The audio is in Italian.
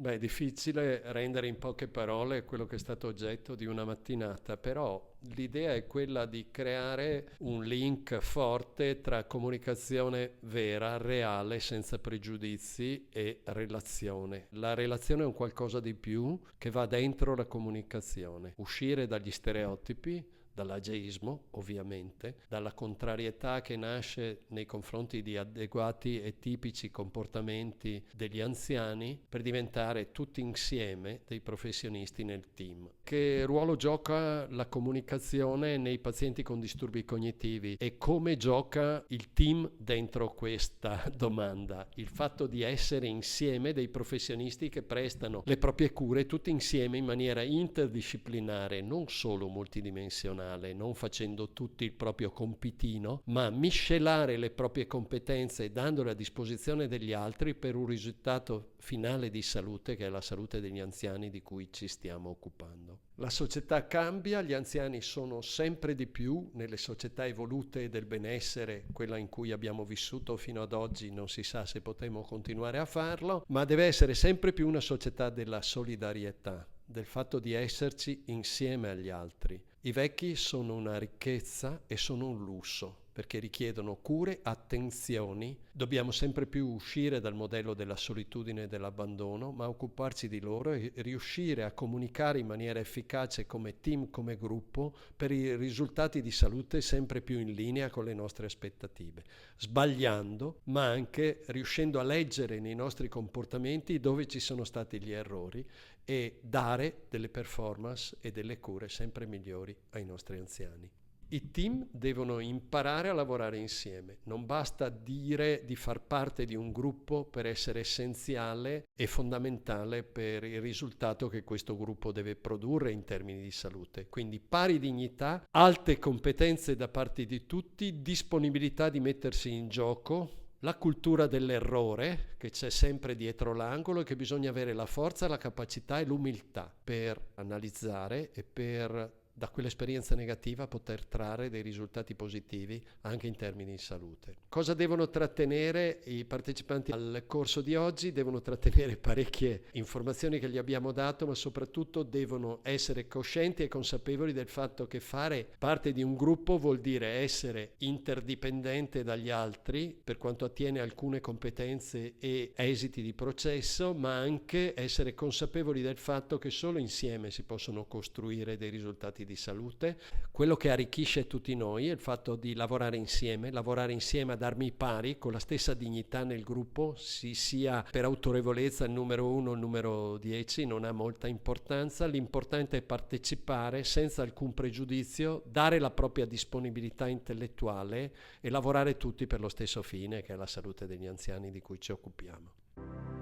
Beh, è difficile rendere in poche parole quello che è stato oggetto di una mattinata, però l'idea è quella di creare un link forte tra comunicazione vera, reale, senza pregiudizi e relazione. La relazione è un qualcosa di più che va dentro la comunicazione, uscire dagli stereotipi, dall'ageismo ovviamente, dalla contrarietà che nasce nei confronti di adeguati e tipici comportamenti degli anziani per diventare tutti insieme dei professionisti nel team. Che ruolo gioca la comunicazione nei pazienti con disturbi cognitivi e come gioca il team dentro questa domanda? Il fatto di essere insieme dei professionisti che prestano le proprie cure tutti insieme in maniera interdisciplinare, non solo multidimensionale, non facendo tutti il proprio compitino, ma miscelare le proprie competenze dandole a disposizione degli altri per un risultato finale di salute che è la salute degli anziani di cui ci stiamo occupando. La società cambia, gli anziani sono sempre di più nelle società evolute del benessere, quella in cui abbiamo vissuto fino ad oggi, non si sa se potremo continuare a farlo, ma deve essere sempre più una società della solidarietà, del fatto di esserci insieme agli altri. I vecchi sono una ricchezza e sono un lusso perché richiedono cure, attenzioni. Dobbiamo sempre più uscire dal modello della solitudine e dell'abbandono, ma occuparci di loro e riuscire a comunicare in maniera efficace come team, come gruppo, per i risultati di salute sempre più in linea con le nostre aspettative. Sbagliando, ma anche riuscendo a leggere nei nostri comportamenti dove ci sono stati gli errori e dare delle performance e delle cure sempre migliori ai nostri anziani. I team devono imparare a lavorare insieme, non basta dire di far parte di un gruppo per essere essenziale e fondamentale per il risultato che questo gruppo deve produrre in termini di salute. Quindi pari dignità, alte competenze da parte di tutti, disponibilità di mettersi in gioco, la cultura dell'errore che c'è sempre dietro l'angolo e che bisogna avere la forza, la capacità e l'umiltà per analizzare e per da quell'esperienza negativa poter trarre dei risultati positivi anche in termini di salute. Cosa devono trattenere i partecipanti al corso di oggi? Devono trattenere parecchie informazioni che gli abbiamo dato, ma soprattutto devono essere coscienti e consapevoli del fatto che fare parte di un gruppo vuol dire essere interdipendente dagli altri per quanto attiene alcune competenze e esiti di processo, ma anche essere consapevoli del fatto che solo insieme si possono costruire dei risultati di salute. Quello che arricchisce tutti noi è il fatto di lavorare insieme ad armi pari, con la stessa dignità nel gruppo, si sia per autorevolezza il numero 1 o il numero 10, non ha molta importanza, l'importante è partecipare senza alcun pregiudizio, dare la propria disponibilità intellettuale e lavorare tutti per lo stesso fine, che è la salute degli anziani di cui ci occupiamo.